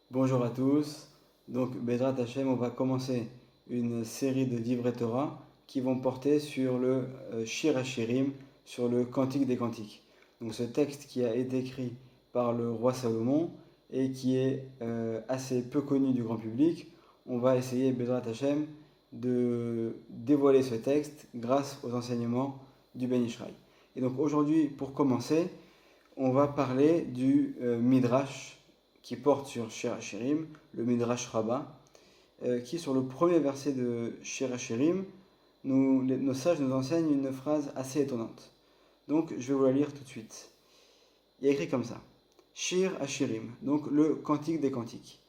Bonjour à tous. Donc, Bezrat Hashem, on va commencer une série de divrei Torah qui vont porter sur le Shir HaShirim, sur le Cantique des Cantiques. Donc, ce texte qui a été écrit par le roi Salomon et qui est assez peu connu du grand public, on va essayer, Bezrat Hashem, de dévoiler ce texte grâce aux enseignements du Ben Ishraï. Et donc, aujourd'hui, pour commencer, on va parler du Midrash qui porte sur Shir HaShirim, le Midrash Rabbah, qui sur le premier verset de Shir HaShirim, nos sages nous enseignent une phrase assez étonnante. Donc je vais vous la lire tout de suite. Il y a écrit comme ça. Shir HaShirim, donc le cantique des cantiques.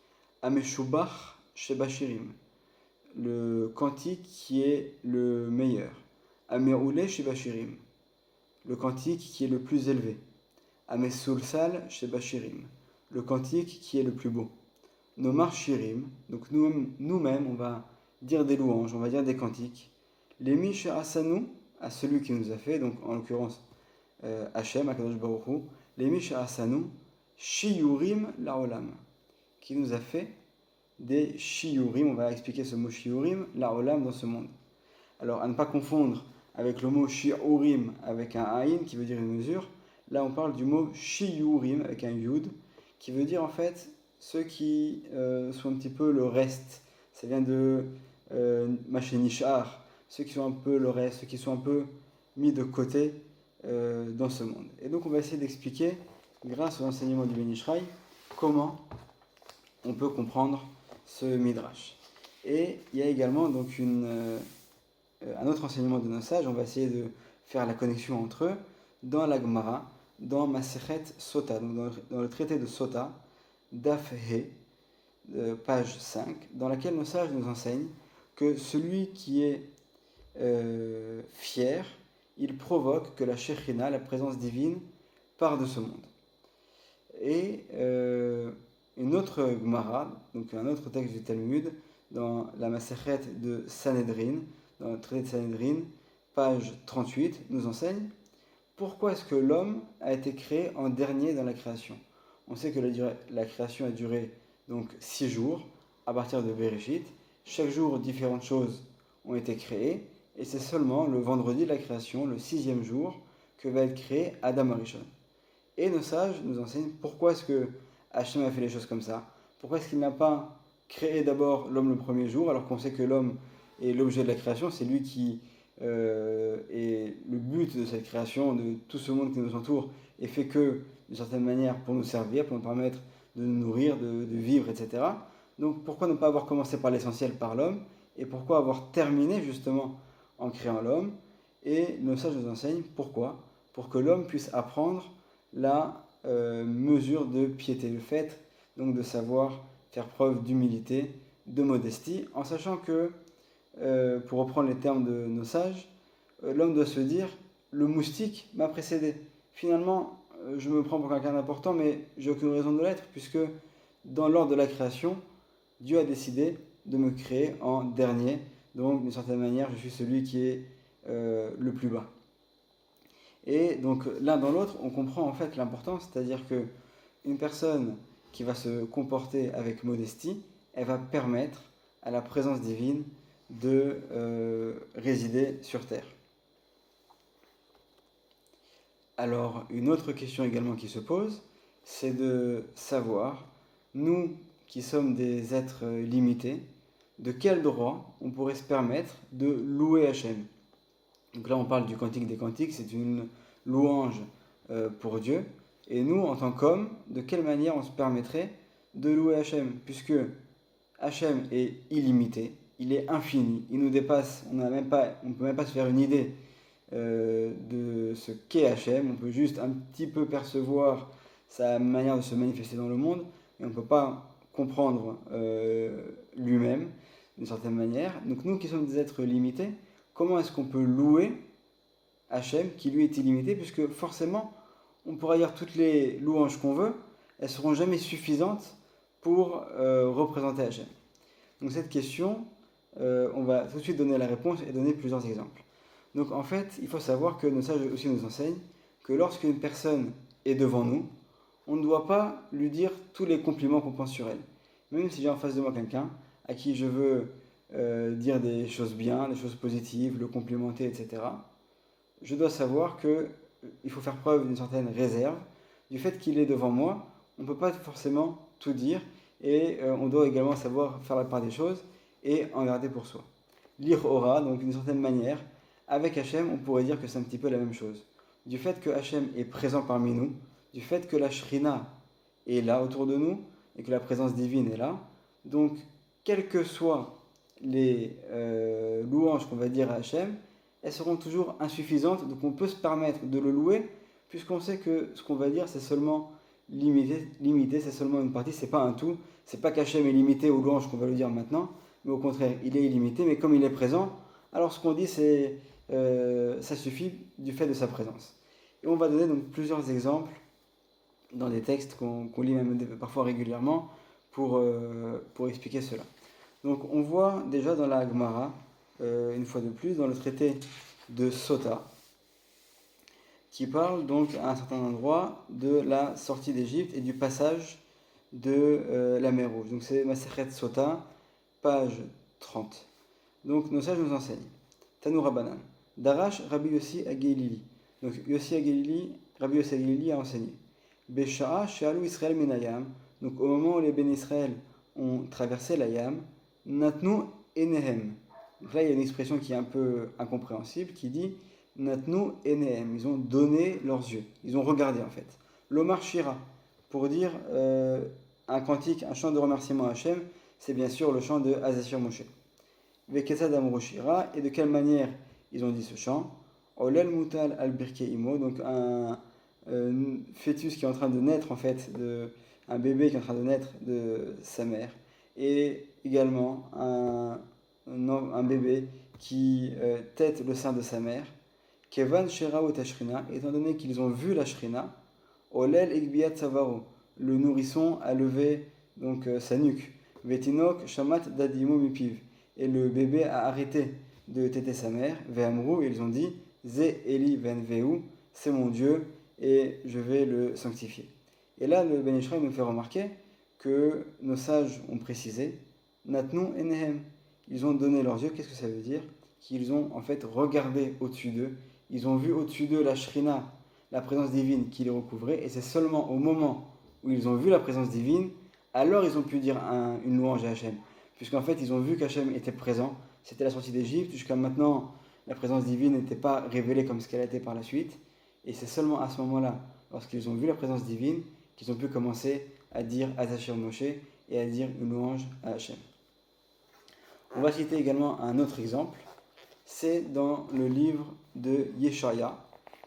Ameshubach Shebashirim, le cantique qui est le meilleur. Ameroulé Shebashirim, le cantique qui est le plus élevé. Amesulsal Shebashirim, le cantique qui est le plus beau. Nomar Shirim, donc nous-mêmes, on va dire des louanges, on va dire des cantiques. Les Mish Asanu, à celui qui nous a fait, donc en l'occurrence Hachem, Akadosh Baruch Hu, les Mish Asanu, Shiyurim Laolam, qui nous a fait des Shiyurim, on va expliquer ce mot Shiyurim, Laolam dans ce monde. Alors, à ne pas confondre avec le mot Shiurim avec un Aïn qui veut dire une mesure, là on parle du mot Shiyurim avec un Yud, qui veut dire en fait ceux qui sont un petit peu le reste. Ça vient de Machénishar, ceux qui sont un peu le reste, ceux qui sont un peu mis de côté dans ce monde. Et donc on va essayer d'expliquer, grâce aux enseignements du Ben Ishraï, comment on peut comprendre ce Midrash. Et il y a également donc un autre enseignement de nos sages, on va essayer de faire la connexion entre eux, dans la Gemara, dans Masechet Sota, donc dans le traité de Sota, Daf He, page 5, dans laquelle nos sages nous enseignent que celui qui est fier, il provoque que la Shekhinah, la présence divine, part de ce monde. Et une autre Gemara, donc un autre texte du Talmud, dans la Masechet de Sanhedrin, dans le traité de Sanhedrin, page 38, nous enseigne pourquoi est-ce que l'homme a été créé en dernier dans la création. On sait que la création a duré donc 6 jours à partir de Bereshit. Chaque jour, différentes choses ont été créées et c'est seulement le vendredi de la création, le 6e jour, que va être créé Adam Arishon. Et nos sages nous enseignent pourquoi est-ce que Hachem a fait les choses comme ça. Pourquoi est-ce qu'il n'a pas créé d'abord l'homme le premier jour alors qu'on sait que l'homme est l'objet de la création, c'est lui qui est le but de cette création, de tout ce monde qui nous entoure, est fait que, d'une certaine manière, pour nous servir, pour nous permettre de nous nourrir, de vivre, etc. Donc pourquoi ne pas avoir commencé par l'essentiel, par l'homme, et pourquoi avoir terminé justement en créant l'homme. Et nos sages nous enseignent pourquoi. Pour que l'homme puisse apprendre la mesure de piété, le fait donc de savoir faire preuve d'humilité, de modestie, en sachant que pour reprendre les termes de nos sages, l'homme doit se dire le moustique m'a précédé. Finalement, je me prends pour quelqu'un d'important, mais j'ai aucune raison de l'être, puisque dans l'ordre de la création, Dieu a décidé de me créer en dernier. Donc, d'une certaine manière, je suis celui qui est le plus bas. Et donc, l'un dans l'autre, on comprend en fait l'importance, c'est-à-dire que une personne qui va se comporter avec modestie, elle va permettre à la présence divine de résider sur terre. Alors, une autre question également qui se pose, c'est de savoir, nous qui sommes des êtres limités, de quel droit on pourrait se permettre de louer Hachem. Donc là, on parle du Cantique des Cantiques, c'est une louange pour Dieu. Et nous, en tant qu'hommes, de quelle manière on se permettrait de louer Hachem, puisque Hachem est illimité, il est infini, il nous dépasse, on ne peut même pas se faire une idée de ce qu'est Hachem, on peut juste un petit peu percevoir sa manière de se manifester dans le monde, mais on ne peut pas comprendre lui-même d'une certaine manière. Donc nous qui sommes des êtres limités, comment est-ce qu'on peut louer Hachem qui lui est illimité, puisque forcément on pourra dire toutes les louanges qu'on veut, elles ne seront jamais suffisantes pour représenter Hachem. Donc cette question, on va tout de suite donner la réponse et donner plusieurs exemples. Donc en fait, il faut savoir que nos sages aussi nous enseignent que lorsqu'une personne est devant nous, on ne doit pas lui dire tous les compliments qu'on pense sur elle. Même si j'ai en face de moi quelqu'un à qui je veux dire des choses bien, des choses positives, le complimenter, etc., je dois savoir que il faut faire preuve d'une certaine réserve. Du fait qu'il est devant moi, on ne peut pas forcément tout dire et on doit également savoir faire la part des choses et en garder pour soi. Lire aura, donc d'une certaine manière, avec Hachem, on pourrait dire que c'est un petit peu la même chose. Du fait que Hachem est présent parmi nous, du fait que la Shrina est là autour de nous et que la présence divine est là, donc quelles que soient les louanges qu'on va dire à Hachem, elles seront toujours insuffisantes, donc on peut se permettre de le louer, puisqu'on sait que ce qu'on va dire, c'est seulement limité, c'est seulement une partie, c'est pas un tout, c'est pas qu'Hachem est limité aux louanges qu'on va lui dire maintenant, mais au contraire, il est illimité, mais comme il est présent, alors ce qu'on dit, ça suffit du fait de sa présence. Et on va donner donc plusieurs exemples dans des textes qu'on lit même parfois régulièrement pour expliquer cela. Donc on voit déjà dans la Gemara, une fois de plus, dans le traité de Sota, qui parle donc à un certain endroit de la sortie d'Égypte et du passage de la mer Rouge. Donc c'est Masechet Sota, page 30. Donc nos sages nous enseignent. Tanou Rabbanan. Darash Rabbi Yossi Agelili. Donc Rabbi Yossi Agelili a enseigné. Besha'a She'alu Israël Menayam. Donc au moment où les bénis Israël ont traversé la Yam, Natnu Enehem. Donc là il y a une expression qui est un peu incompréhensible qui dit Natnu Enehem. Ils ont donné leurs yeux. Ils ont regardé en fait. L'Omar Shira. Pour dire un cantique, un chant de remerciement à Hachem, c'est bien sûr le chant de Azashir Moshe. Vekesad Amru Shira. Et de quelle manière ils ont dit ce chant? Olel Mutal al Birke Imo. Donc un fœtus qui est en train de naître en fait, un bébé qui est en train de naître de sa mère, et également un bébé qui tète le sein de sa mère. Kevan Shera ou Tashrina, étant donné qu'ils ont vu la Shrina, Olel Egbiat Savaro, le nourrisson a levé donc sa nuque. Vetinok Shamat Dadimu Mipiv, et le bébé a arrêté de téter sa mère. Ve'amru, ils ont dit Ze Eli Venveu, c'est mon Dieu et je vais le sanctifier. Et là, le Ben Ishraï nous fait remarquer que nos sages ont précisé Natnu Enehem. Ils ont donné leurs yeux. Qu'est-ce que ça veut dire? Qu'ils ont en fait regardé au-dessus d'eux. Ils ont vu au-dessus d'eux la Shrina, la présence divine qui les recouvrait. Et c'est seulement au moment où ils ont vu la présence divine, alors ils ont pu dire une louange à Hachem. Puisqu'en fait, ils ont vu qu'Hachem était présent. C'était la sortie d'Égypte. Jusqu'à maintenant, la présence divine n'était pas révélée comme ce qu'elle a été par la suite. Et c'est seulement à ce moment-là, lorsqu'ils ont vu la présence divine, qu'ils ont pu commencer à dire Azashir Moshe et à dire une louange à Hachem. On va citer également un autre exemple. C'est dans le livre de Yeshaya,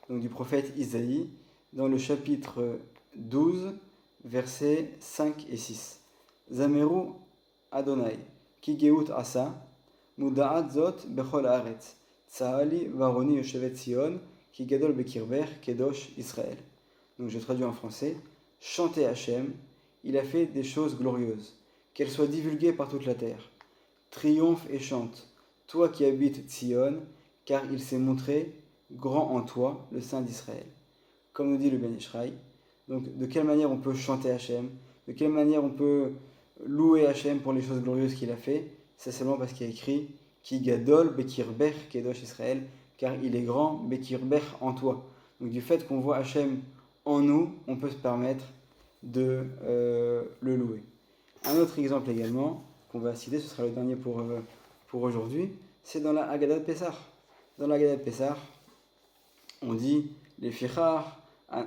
donc du prophète Isaïe, dans le chapitre 12, versets 5 et 6. Zameru Adonai, ki geut asa, muda'at zot bechol haaretz, tsahali varoni yoshevet Sion, ki gadol bekirber kedosh Israël. Donc je traduis en français. Chantez Hachem, il a fait des choses glorieuses, qu'elles soient divulguées par toute la terre. Triomphe et chante, toi qui habites Sion, car il s'est montré grand en toi, le Saint d'Israël. Comme nous dit le Ben Ishraï. Donc de quelle manière on peut chanter Hachem, de quelle manière on peut louer Hachem pour les choses glorieuses qu'il a fait, c'est seulement parce qu'il y a écrit Ki gadol bekirber kedosh Israël, car il est grand bekirber en toi. Donc du fait qu'on voit Hachem en nous, on peut se permettre de le louer. Un autre exemple également, qu'on va citer, ce sera le dernier pour aujourd'hui, c'est dans la Haggadah de Pessah. Dans la Haggadah de Pessah, on dit les fichar,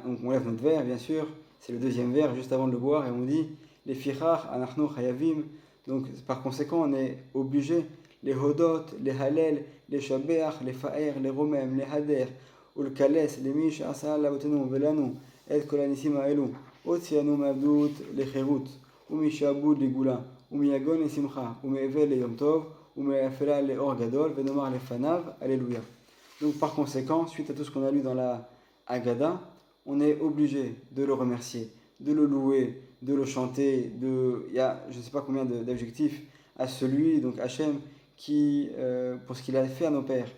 donc on lève notre verre bien sûr, c'est le deuxième verre juste avant de le boire, et on dit les fichar anachnu chayavim, donc par conséquent on est obligé, les hodot, les halel, les shabeach, les fa'er, les romem, les hader, ולקלס למי שעשה לאבותינו ולנו את כל הניסים האלו, הוציאנו מעבדות לחירות, ומשעבוד לגאולה, ומיגון לשמחה, ומאבל ליום טוב, ומאפלה לאור גדול, ונאמר לפניו, Alléluia. Donc par conséquent, suite à tout ce qu'on a lu dans la Haggadah, on est obligé de le remercier, de le louer, de le chanter, il y a je ne sais pas combien d'adjectifs à celui, donc Hachem, qui, pour ce qu'il a fait à nos pères,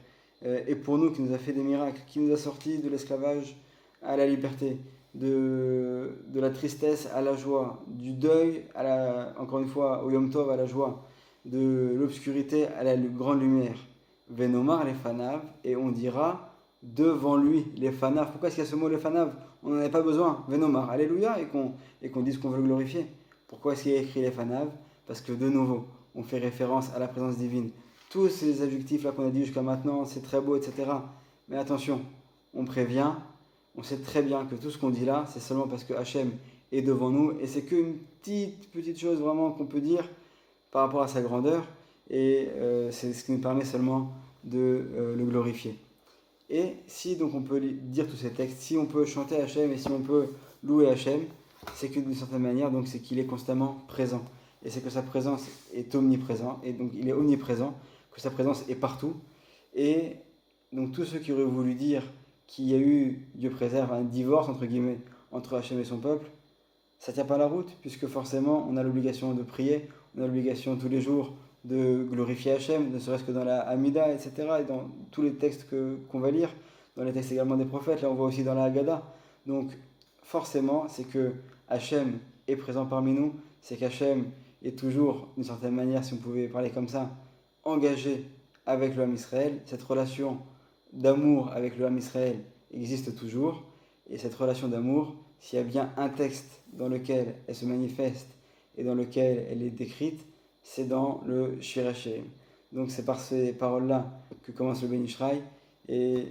et pour nous qui nous a fait des miracles, qui nous a sortis de l'esclavage à la liberté, de la tristesse à la joie, du deuil, encore une fois, au Yom Tov, à la joie, de l'obscurité à la grande lumière. Venomar les fanav, et on dira devant lui les fanav. Pourquoi est-ce qu'il y a ce mot les fanav? On n'en avait pas besoin. Venomar, alléluia, et qu'on dise qu'on veut le glorifier. Pourquoi est-ce qu'il y a écrit les fanav? Parce que de nouveau, on fait référence à la présence divine. Tous ces adjectifs là qu'on a dit jusqu'à maintenant, c'est très beau, etc. Mais attention, on prévient, on sait très bien que tout ce qu'on dit là, c'est seulement parce que Hachem est devant nous, et c'est qu'une petite chose vraiment qu'on peut dire par rapport à sa grandeur, et c'est ce qui nous permet seulement de le glorifier. Et si donc on peut dire tous ces textes, si on peut chanter Hachem et si on peut louer Hachem, c'est que d'une certaine manière, donc c'est qu'il est constamment présent. Et c'est que sa présence est omniprésente, et donc il est omniprésent, que sa présence est partout. Et donc tous ceux qui auraient voulu dire qu'il y a eu, Dieu préserve, un divorce entre guillemets entre Hachem et son peuple, ça ne tient pas la route, puisque forcément on a l'obligation de prier, on a l'obligation tous les jours de glorifier Hachem, ne serait-ce que dans la Hamida, etc., et dans tous les textes qu'on va lire, dans les textes également des prophètes, là on voit aussi dans la Haggadah. Donc forcément, c'est que Hachem est présent parmi nous, c'est qu'Hachem est toujours, d'une certaine manière, si on pouvait parler comme ça, engagé avec le Ham Israël. Cette relation d'amour avec le Ham Israël existe toujours, et cette relation d'amour, s'il y a bien un texte dans lequel elle se manifeste et dans lequel elle est décrite, c'est dans le Shir HaShirim. Donc c'est par ces paroles-là que commence le Ben Ishraï, et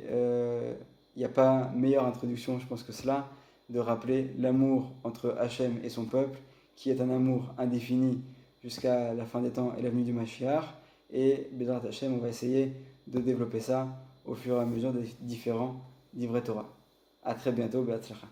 il n'y a pas meilleure introduction, je pense, que cela, de rappeler l'amour entre Hachem et son peuple, qui est un amour indéfini jusqu'à la fin des temps et la venue du Mashiach. Et Bezrat Hachem, on va essayer de développer ça au fur et à mesure des différents livrets Torah. A très bientôt, Be'atzlacha.